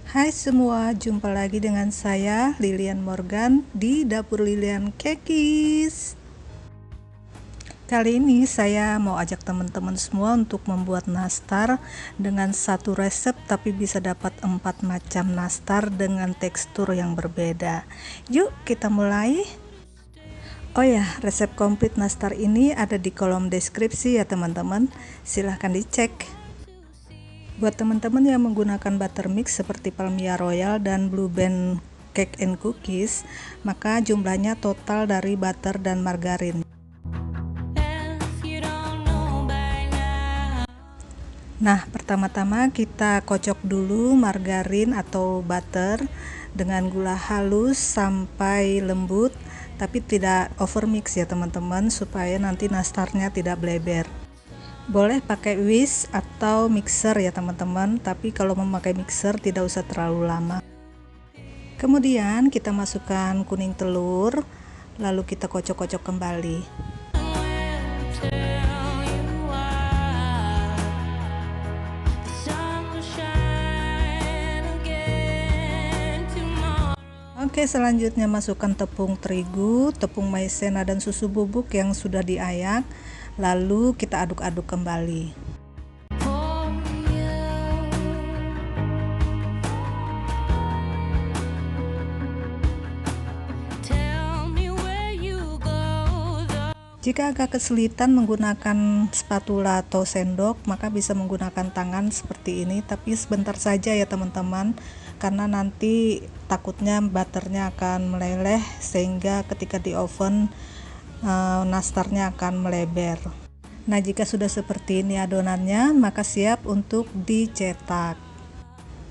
Hai semua, jumpa lagi dengan saya Lilian Morgan di Dapur Lilian Kekis. Kali ini saya mau ajak teman-teman semua untuk membuat nastar dengan satu resep, tapi bisa dapat 4 macam nastar dengan tekstur yang berbeda. Yuk kita mulai. Oh ya, resep komplit nastar ini ada di kolom deskripsi ya teman-teman, silahkan dicek. Buat teman-teman yang menggunakan buttermix seperti Palmia Royal dan Blue Band Cake and Cookies, maka jumlahnya total dari butter dan margarin. Nah, pertama-tama kita kocok dulu margarin atau butter dengan gula halus sampai lembut, tapi tidak overmix ya teman-teman, supaya nanti nastarnya tidak bleber. Boleh pakai whisk atau mixer ya teman-teman, tapi kalau memakai mixer tidak usah terlalu lama. Kemudian kita masukkan kuning telur, lalu kita kocok-kocok kembali. Oke, selanjutnya masukkan tepung terigu, tepung maizena dan susu bubuk yang sudah diayak, lalu kita aduk-aduk kembali. Jika agak kesulitan menggunakan spatula atau sendok, maka bisa menggunakan tangan seperti ini, tapi sebentar saja ya teman-teman, karena nanti takutnya butternya akan meleleh sehingga ketika di oven nastarnya akan meleber. Nah, jika sudah seperti ini adonannya, maka siap untuk dicetak.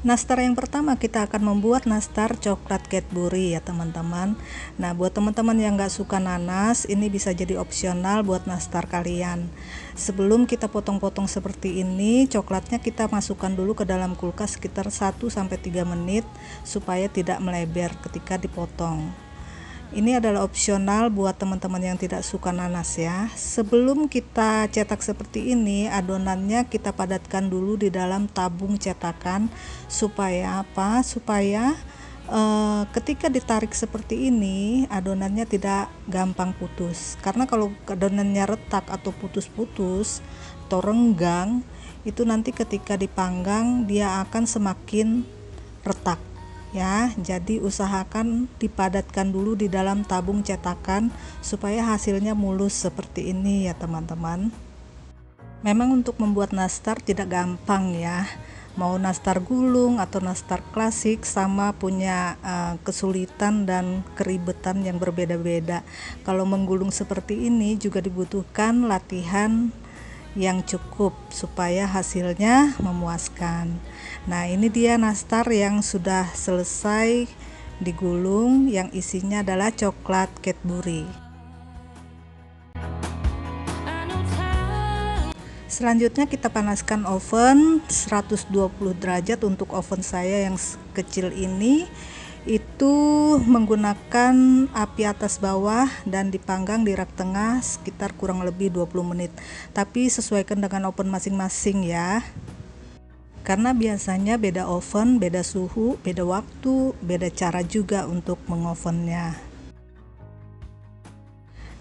Nastar yang pertama kita akan membuat nastar coklat Cadbury ya teman-teman. Nah, buat teman-teman yang gak suka nanas, ini bisa jadi opsional buat nastar kalian. Sebelum kita potong-potong seperti ini, coklatnya kita masukkan dulu ke dalam kulkas sekitar 1-3 menit supaya tidak meleber ketika dipotong. Ini adalah opsional buat teman-teman yang tidak suka nanas ya. Sebelum kita cetak seperti ini, adonannya kita padatkan dulu di dalam tabung cetakan supaya apa? Supaya ketika ditarik seperti ini adonannya tidak gampang putus. Karena kalau adonannya retak atau putus-putus atau renggang, itu nanti ketika dipanggang dia akan semakin retak. Ya, jadi usahakan dipadatkan dulu di dalam tabung cetakan supaya hasilnya mulus seperti ini ya teman-teman. Memang untuk membuat nastar tidak gampang ya. Mau nastar gulung atau nastar klasik sama punya kesulitan dan keribetan yang berbeda-beda. Kalau menggulung seperti ini juga dibutuhkan latihan yang cukup supaya hasilnya memuaskan. Nah, ini dia nastar yang sudah selesai digulung, yang isinya adalah coklat Cadbury. Selanjutnya kita panaskan oven 120 derajat. Untuk oven saya yang kecil ini itu menggunakan api atas bawah dan dipanggang di rak tengah sekitar kurang lebih 20 menit, tapi sesuaikan dengan oven masing-masing ya, karena biasanya beda oven, beda suhu, beda waktu, beda cara juga untuk mengovennya.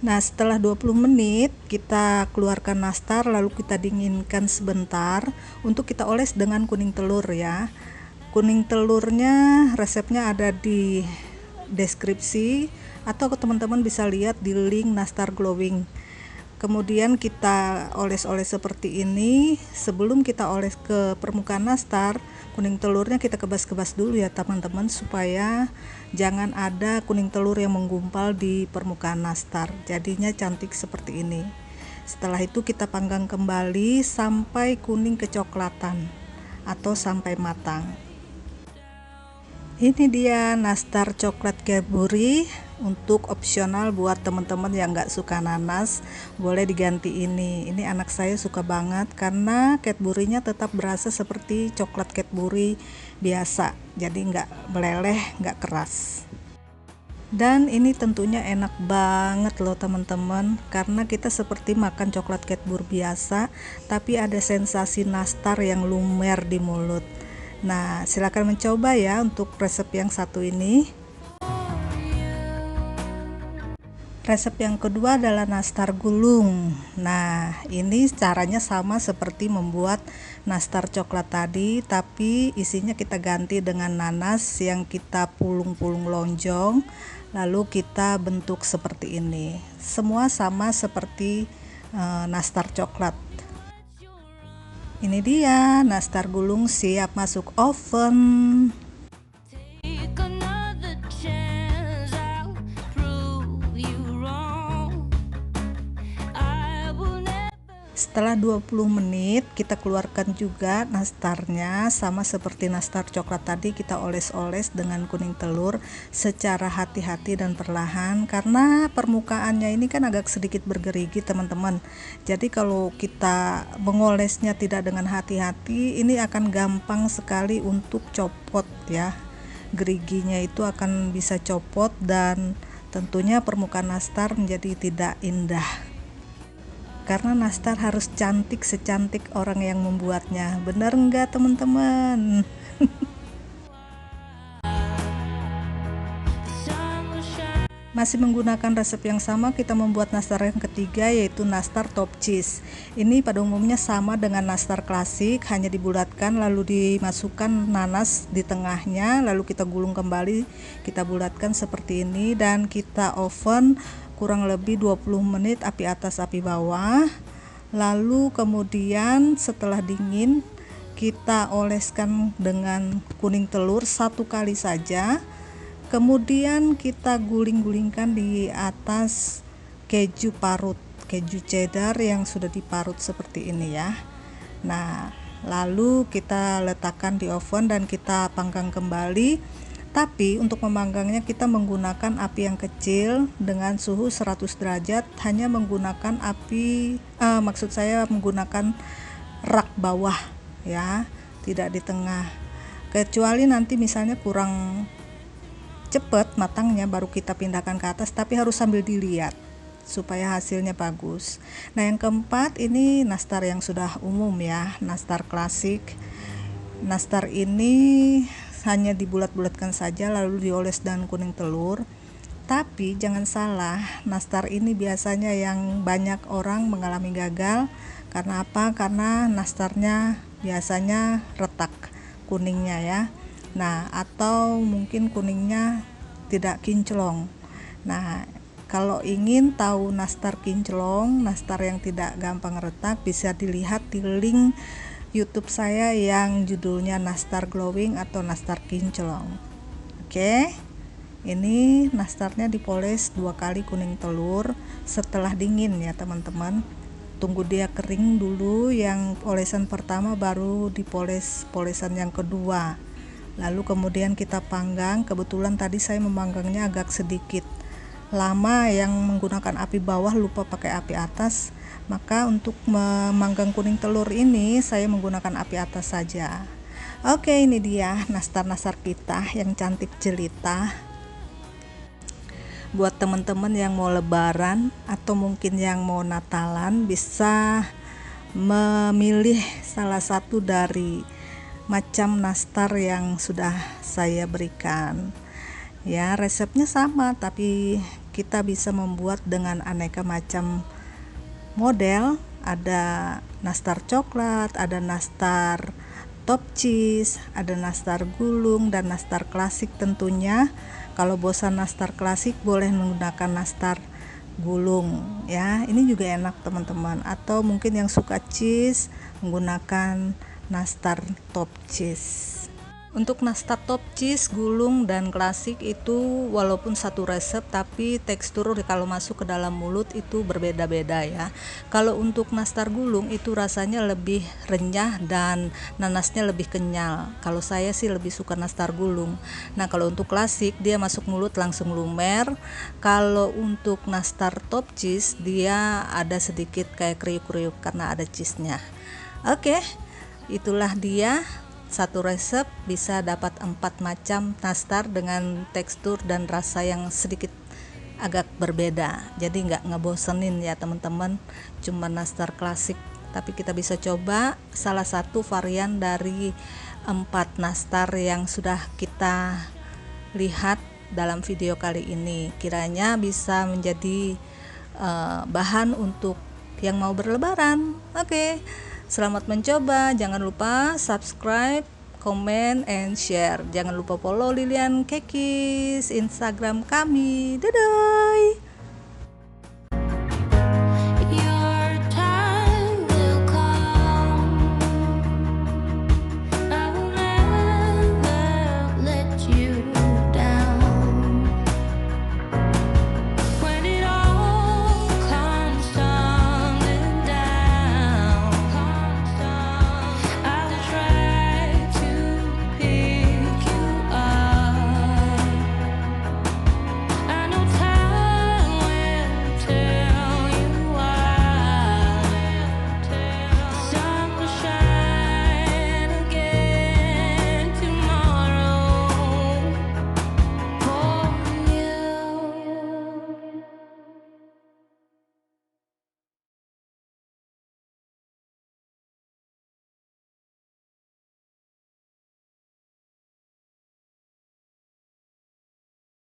Nah, setelah 20 menit kita keluarkan nastar, lalu kita dinginkan sebentar untuk kita oles dengan kuning telur ya. Kuning telurnya resepnya ada di deskripsi atau teman-teman bisa lihat di link nastar glowing. Kemudian kita oles-oles seperti ini. Sebelum kita oles ke permukaan nastar, kuning telurnya kita kebas-kebas dulu ya teman-teman, supaya jangan ada kuning telur yang menggumpal di permukaan nastar, jadinya cantik seperti ini. Setelah itu kita panggang kembali sampai kuning kecoklatan atau sampai matang. Ini dia nastar coklat Cadbury. Untuk opsional buat teman-teman yang nggak suka nanas, boleh diganti ini. Ini anak saya suka banget karena Cadbury-nya tetap berasa seperti coklat Cadbury biasa, jadi nggak meleleh, nggak keras. Dan ini tentunya enak banget loh teman-teman, karena kita seperti makan coklat Cadbury biasa, tapi ada sensasi nastar yang lumer di mulut. Nah, silakan mencoba ya untuk resep yang satu ini. Resep yang kedua adalah nastar gulung. Nah, ini caranya sama seperti membuat nastar coklat tadi, tapi isinya kita ganti dengan nanas yang kita pulung-pulung lonjong, lalu kita bentuk seperti ini. Semua sama seperti nastar coklat. Ini dia nastar gulung siap masuk oven. Setelah 20 menit kita keluarkan juga nastarnya, sama seperti nastar coklat tadi kita oles-oles dengan kuning telur secara hati-hati dan perlahan, karena permukaannya ini kan agak sedikit bergerigi teman-teman. Jadi kalau kita mengolesnya tidak dengan hati-hati, ini akan gampang sekali untuk copot ya. Geriginya itu akan bisa copot dan tentunya permukaan nastar menjadi tidak indah. Karena nastar harus cantik secantik orang yang membuatnya. Benar enggak teman-teman? Masih menggunakan resep yang sama, kita membuat nastar yang ketiga, yaitu nastar top cheese. Ini pada umumnya sama dengan nastar klasik, hanya dibulatkan lalu dimasukkan nanas di tengahnya, lalu kita gulung kembali, kita bulatkan seperti ini, dan kita oven kurang lebih 20 menit, api atas api bawah. Lalu kemudian setelah dingin kita oleskan dengan kuning telur satu kali saja, kemudian kita guling-gulingkan di atas keju parut, keju cheddar yang sudah diparut seperti ini ya. Nah, lalu kita letakkan di oven dan kita panggang kembali. Tapi untuk memanggangnya kita menggunakan api yang kecil dengan suhu 100 derajat, hanya menggunakan maksud saya menggunakan rak bawah ya, tidak di tengah. Kecuali nanti misalnya kurang cepat matangnya baru kita pindahkan ke atas, tapi harus sambil dilihat supaya hasilnya bagus. Nah, yang keempat ini nastar yang sudah umum ya, nastar klasik. Nastar ini hanya dibulat-bulatkan saja lalu dioles dengan kuning telur. Tapi jangan salah, nastar ini biasanya yang banyak orang mengalami gagal. Karena apa? Karena nastarnya biasanya retak kuningnya ya. Nah, atau mungkin kuningnya tidak kinclong. Nah, kalau ingin tahu nastar kinclong, nastar yang tidak gampang retak, bisa dilihat di link YouTube saya yang judulnya nastar glowing atau nastar kinclong. Oke, ini nastarnya dipoles 2 kali kuning telur setelah dingin ya teman-teman. Tunggu dia kering dulu, yang olesan pertama baru dipoles polesan yang kedua. Lalu kemudian kita panggang. Kebetulan tadi saya memanggangnya agak sedikit lama, yang menggunakan api bawah lupa pakai api atas. Maka untuk memanggang kuning telur ini saya menggunakan api atas saja. Oke, ini dia nastar-nastar kita yang cantik jelita. Buat teman-teman yang mau lebaran atau mungkin yang mau natalan, bisa memilih salah satu dari macam nastar yang sudah saya berikan. Ya, resepnya sama, tapi kita bisa membuat dengan aneka macam model. Ada nastar coklat, ada nastar top cheese, ada nastar gulung, dan nastar klasik tentunya. Kalau bosan nastar klasik boleh menggunakan nastar gulung ya, ini juga enak teman-teman. Atau mungkin yang suka cheese menggunakan nastar top cheese. Untuk nastar top cheese, gulung, dan klasik itu walaupun satu resep, tapi tekstur kalau masuk ke dalam mulut itu berbeda-beda ya. Kalau untuk nastar gulung itu rasanya lebih renyah dan nanasnya lebih kenyal. Kalau saya sih lebih suka nastar gulung. Nah, kalau untuk klasik dia masuk mulut langsung lumer. Kalau untuk nastar top cheese dia ada sedikit kayak kriuk-kriuk karena ada cheese-nya. Oke, itulah dia. Satu resep bisa dapat 4 macam nastar dengan tekstur dan rasa yang sedikit agak berbeda. Jadi nggak ngebosenin ya teman-teman, cuma nastar klasik tapi kita bisa coba salah satu varian dari 4 nastar yang sudah kita lihat dalam video kali ini. Kiranya bisa menjadi bahan untuk yang mau berlebaran. Oke, selamat mencoba. Jangan lupa subscribe, comment, and share. Jangan lupa follow Lilian Kekis Instagram kami. Dadah.